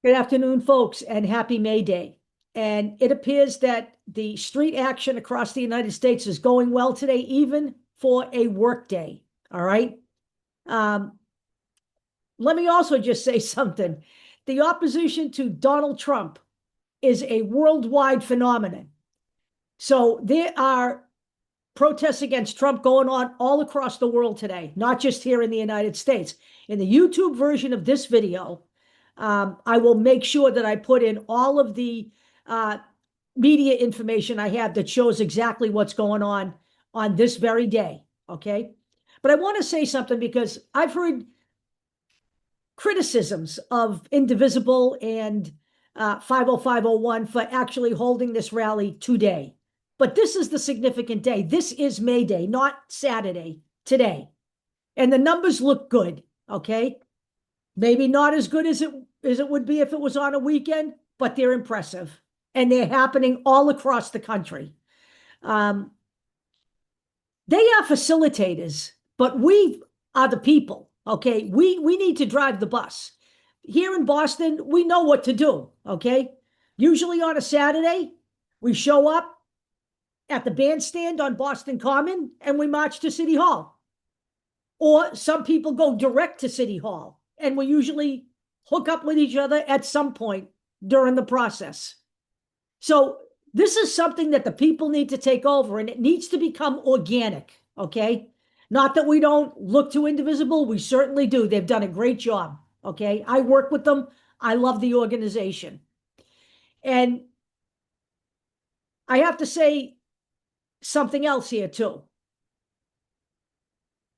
Good afternoon, folks, and happy May Day. And it appears that the street action across the United States is going well today, even for a work day. All right. Um, Let me also just say something. The opposition to Donald Trump is a worldwide phenomenon. So there are protests against Trump going on all across the world today, not just here in the United States. In the YouTube version of this video, I will make sure that I put in all of the uh, media information I have that shows exactly what's going on this very day. Okay. But I want to say something because I've heard criticisms of Indivisible and 50501 for actually holding this rally today. But this is the significant day. This is May Day, not Saturday, today. And the numbers look good. Okay. Maybe not as good as it would be if it was on a weekend, but they're impressive. And they're happening all across the country. Um, they are facilitators, but we are the people. Okay. We need to drive the bus. Here in Boston, we know what to do. Okay. Usually on a Saturday, we show up at the bandstand on Boston Common and we march to City Hall. Or some people go direct to City Hall, and we usually hook up with each other at some point during the process. So this is something that the people need to take over, and it needs to become organic, okay? Not that we don't look to Indivisible, we certainly do. They've done a great job, okay? I work with them. I love the organization. And I have to say something else here too.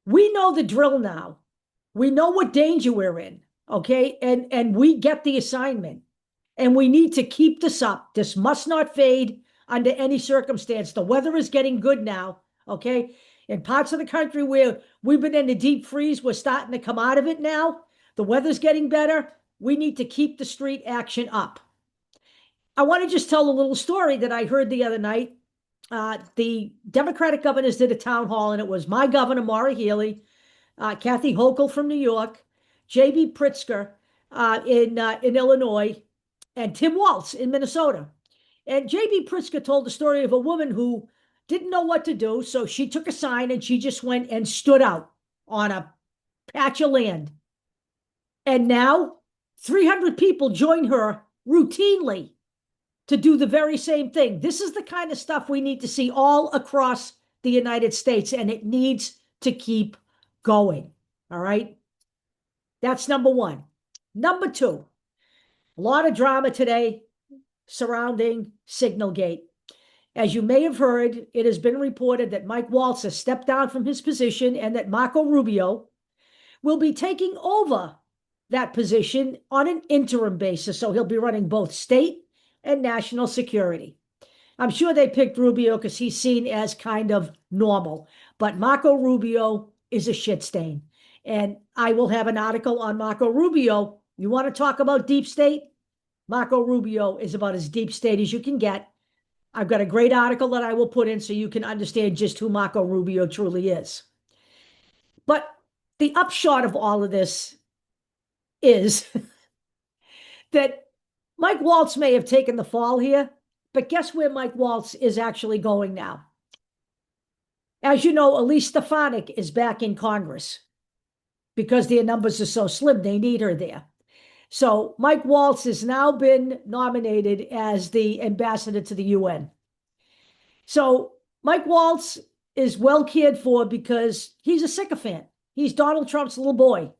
We know the drill now. We know what danger we're in, okay? And we get the assignment. And we need to keep this up. This must not fade under any circumstance. The weather is getting good now, okay? In parts of the country where we've been in a deep freeze, we're starting to come out of it now. The weather's getting better. We need to keep the street action up. I want to just tell a little story that I heard the other night. The Democratic governors did a town hall, and it was my governor, Maura Healey, Kathy Hochul from New York, J.B. Pritzker in Illinois, and Tim Waltz in Minnesota. And J.B. Pritzker told the story of a woman who didn't know what to do, so she took a sign and she just went and stood out on a patch of land. And now 300 people join her routinely to do the very same thing. This is the kind of stuff we need to see all across the United States, and it needs to keep going. All right. That's number one. Number two, a lot of drama today surrounding Signalgate. As you may have heard, it has been reported that Mike Waltz has stepped down from his position and that Marco Rubio will be taking over that position on an interim basis. So he'll be running both state and national security. I'm sure they picked Rubio because he's seen as kind of normal, but Marco Rubio is a shit stain. And I will have an article on Marco Rubio. You want to talk about deep state? Marco Rubio is about as deep state as you can get. I've got a great article that I will put in so you can understand just who Marco Rubio truly is. But the upshot of all of this is that Mike Waltz may have taken the fall here, but guess where Mike Waltz is actually going now? As you know, Elise Stefanik is back in Congress because their numbers are so slim. They need her there. So Mike Waltz has now been nominated as the ambassador to the UN. So Mike Waltz is well cared for because he's a sycophant. He's Donald Trump's little boy.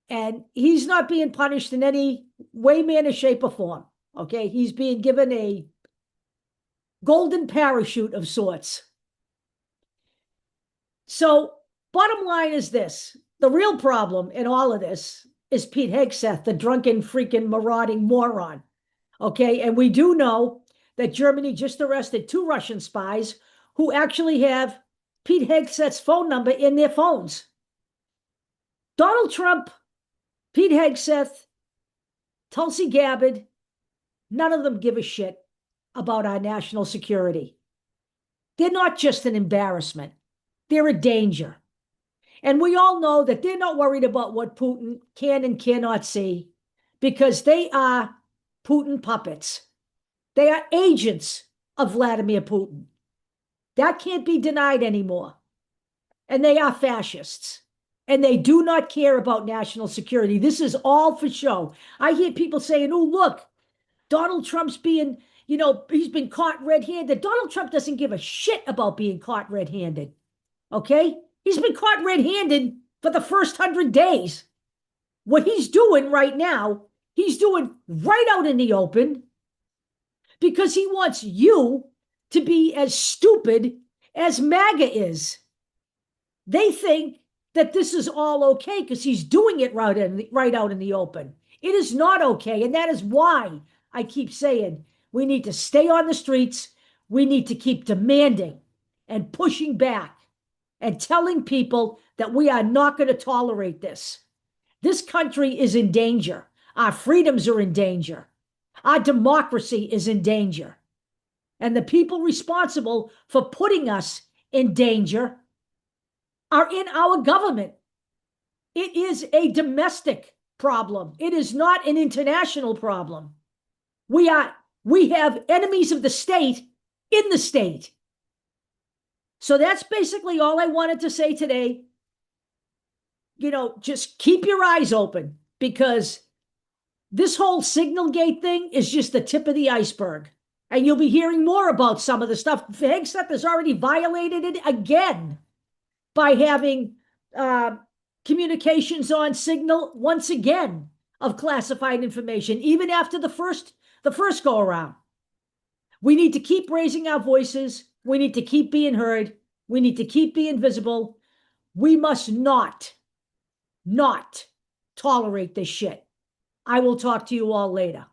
And he's not being punished in any way, manner, shape, or form. Okay. He's being given a golden parachute of sorts. So, bottom line is this: the real problem in all of this is Pete Hegseth, the drunken, freaking, marauding moron. Okay. And we do know that Germany just arrested 2 Russian spies who actually have Pete Hegseth's phone number in their phones. Donald Trump, Pete Hegseth, Tulsi Gabbard, none of them give a shit about our national security. They're not just an embarrassment. They're a danger. And we all know that they're not worried about what Putin can and cannot see because they are Putin puppets. They are agents of Vladimir Putin. That can't be denied anymore. And they are fascists. And they do not care about national security. This is all for show. I hear people saying, oh, look, Donald Trump's being, he's been caught red-handed. Donald Trump doesn't give a shit about being caught red-handed. Okay? He's been caught red-handed for the first 100 days. What he's doing right now, he's doing right out in the open because he wants you to be as stupid as MAGA is. They think that this is all okay because he's doing it right out in the open. It is not okay, and that is why I keep saying we need to stay on the streets. We need to keep demanding and pushing back and telling people that we are not going to tolerate this. This country is in danger. Our freedoms are in danger. Our democracy is in danger. And the people responsible for putting us in danger are in our government. It is a domestic problem. It is not an international problem. We have enemies of the state in the state. So that's basically all I wanted to say today. Just keep your eyes open because this whole Signalgate thing is just the tip of the iceberg. And you'll be hearing more about some of the stuff. Hegseth has already violated it again by having communications on Signal once again of classified information, even after the first go around. We need to keep raising our voices. We need to keep being heard. We need to keep being visible. We must not tolerate this shit. I will talk to you all later.